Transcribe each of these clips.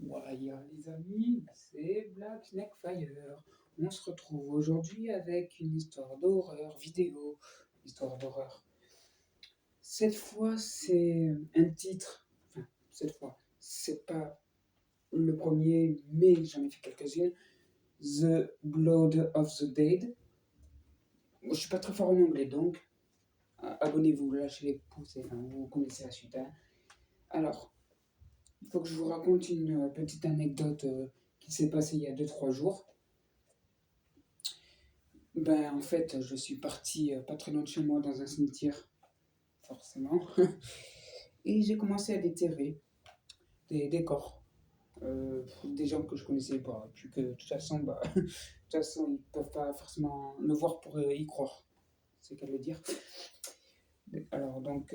Waya les amis, c'est Black Neckfire. On se retrouve aujourd'hui avec une histoire d'horreur vidéo, histoire d'horreur. Cette fois, c'est un titre, enfin, cette fois, c'est pas le premier, mais j'en ai fait quelques-unes. The Blood of the Dead. Moi, je suis pas très fort en anglais, donc abonnez-vous, lâchez les pouces, enfin, vous connaissez la suite, hein. Alors, il faut que je vous raconte une petite anecdote qui s'est passée il y a 2 3 jours. En fait, je suis parti pas très loin de chez moi dans un cimetière, forcément, et j'ai commencé à déterrer des corps, des gens que je connaissais pas, puis que de toute façon, de toute façon, ils peuvent pas forcément le voir pour y croire, c'est qu'à le dire. Alors donc,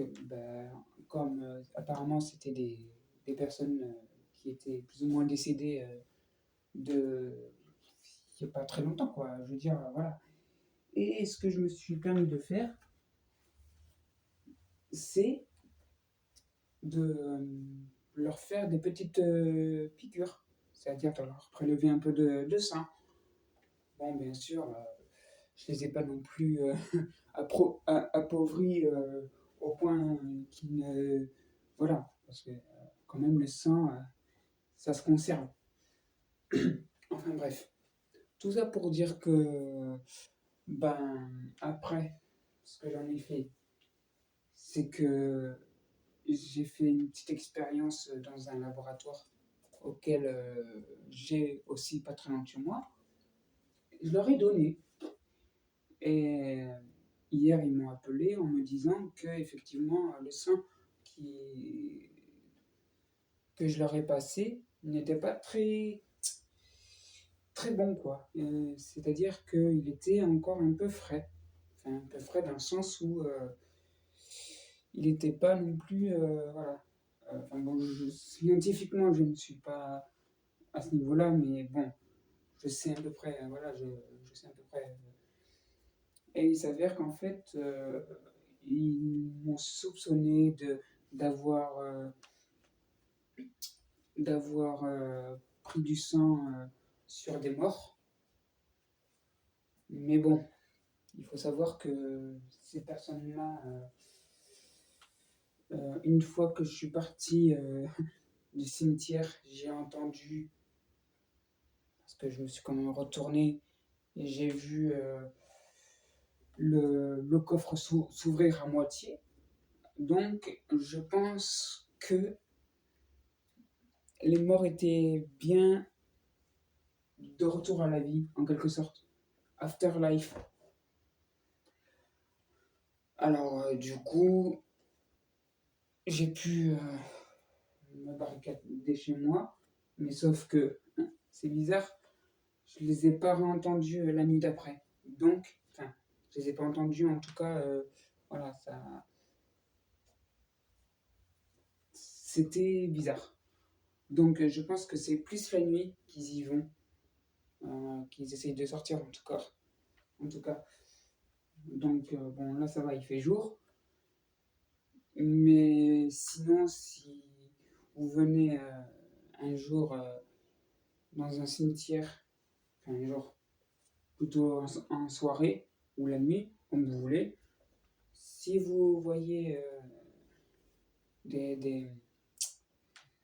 comme apparemment c'était des personnes qui étaient plus ou moins décédées de il n'y a pas très longtemps, quoi. Je veux dire, voilà. Et ce que je me suis permis de faire, c'est de leur faire des petites piqûres, c'est-à-dire de leur prélever un peu de sang. Bon, bien sûr, je les ai pas non plus appauvris au point qu'ils ne... Voilà, parce que quand même le sang, ça se conserve. Enfin bref, tout ça pour dire que, après, ce que j'en ai fait, c'est que j'ai fait une petite expérience dans un laboratoire auquel j'ai aussi pas très loin de chez moi. Je leur ai donné. Et hier, ils m'ont appelé en me disant que effectivement le sang qui... que je leur ai passé n'était pas très bon, quoi. C'est-à-dire qu'il était encore un peu frais. Enfin, un peu frais dans le sens où il n'était pas non plus... voilà. Enfin, bon, scientifiquement, je ne suis pas à ce niveau-là, mais bon, je sais à peu près, voilà, je sais à peu près. Et il s'avère qu'en fait, ils m'ont soupçonné d'avoir d'avoir pris du sang sur des morts. Mais bon, il faut savoir que ces personnes-là, une fois que je suis parti du cimetière, j'ai entendu, parce que je me suis quand même retourné et j'ai vu le coffre s'ouvrir à moitié. Donc, je pense que les morts étaient bien de retour à la vie, en quelque sorte. Afterlife. Alors, du coup, j'ai pu me barricader chez moi, mais sauf que, c'est bizarre, je les ai pas réentendus la nuit d'après. Donc, enfin, je les ai pas entendus, en tout cas, voilà, ça... C'était bizarre. Donc, je pense que c'est plus la nuit qu'ils y vont, qu'ils essayent de sortir, en tout cas. En tout cas. Donc, bon, là, ça va, il fait jour. Mais sinon, si vous venez un jour dans un cimetière, enfin un jour plutôt en soirée ou la nuit, comme vous voulez, si vous voyez des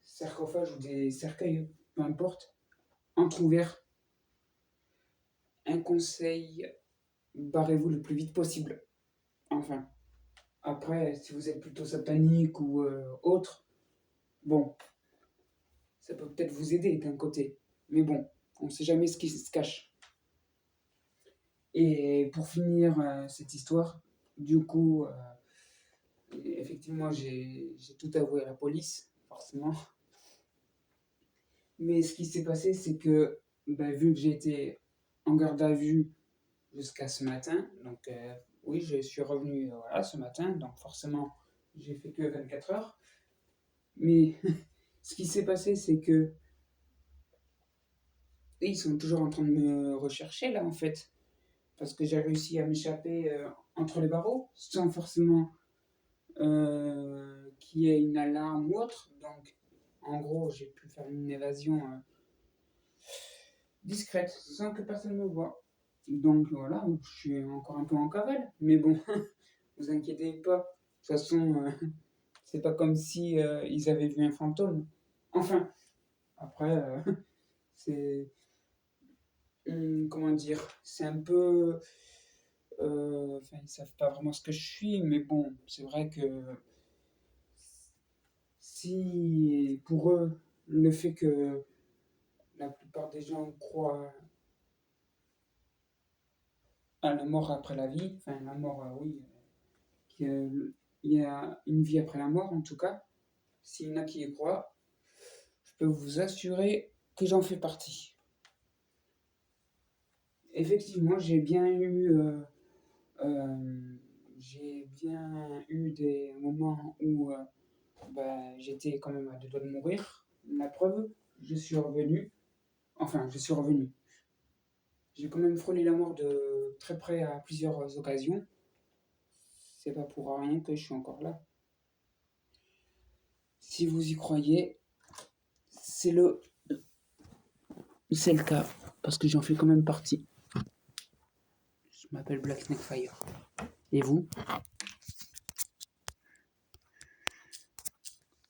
sarcophages ou des cercueils, peu importe, entrouverts, un conseil, barrez-vous le plus vite possible. Enfin, après, si vous êtes plutôt satanique ou autre, bon, ça peut peut-être vous aider d'un côté. Mais bon, on ne sait jamais ce qui se cache. Et pour finir cette histoire, du coup, effectivement, j'ai tout avoué à la police, forcément. Mais ce qui s'est passé, c'est que, vu que j'ai été en garde à vue jusqu'à ce matin, donc oui, je suis revenu voilà, ce matin, donc forcément, j'ai fait que 24 heures. Mais ce qui s'est passé, c'est que ils sont toujours en train de me rechercher, là, en fait. Parce que j'ai réussi à m'échapper entre les barreaux, sans forcément qu'il y ait une alarme ou autre. Donc, En gros, j'ai pu faire une évasion discrète, sans que personne me voie. Donc voilà, je suis encore un peu en cavale, mais bon, vous inquiétez pas. De toute façon, c'est pas comme si ils avaient vu un fantôme. Enfin, après, c'est comment dire, c'est un peu, enfin, ils savent pas vraiment ce que je suis, mais bon, c'est vrai que si pour eux, le fait que la plupart des gens croient à la mort après la vie, enfin la mort, oui, qu'il y a une vie après la mort en tout cas, s'il y en a qui y croient, je peux vous assurer que j'en fais partie. Effectivement, j'ai bien eu des moments où j'étais quand même à deux doigts de mourir. La preuve, je suis revenu. Enfin, je suis revenu. J'ai quand même frôlé la mort de très près à plusieurs occasions. C'est pas pour rien que je suis encore là. Si vous y croyez, c'est le, c'est le cas, parce que j'en fais quand même partie. Je m'appelle Black Snake Fire. Et vous?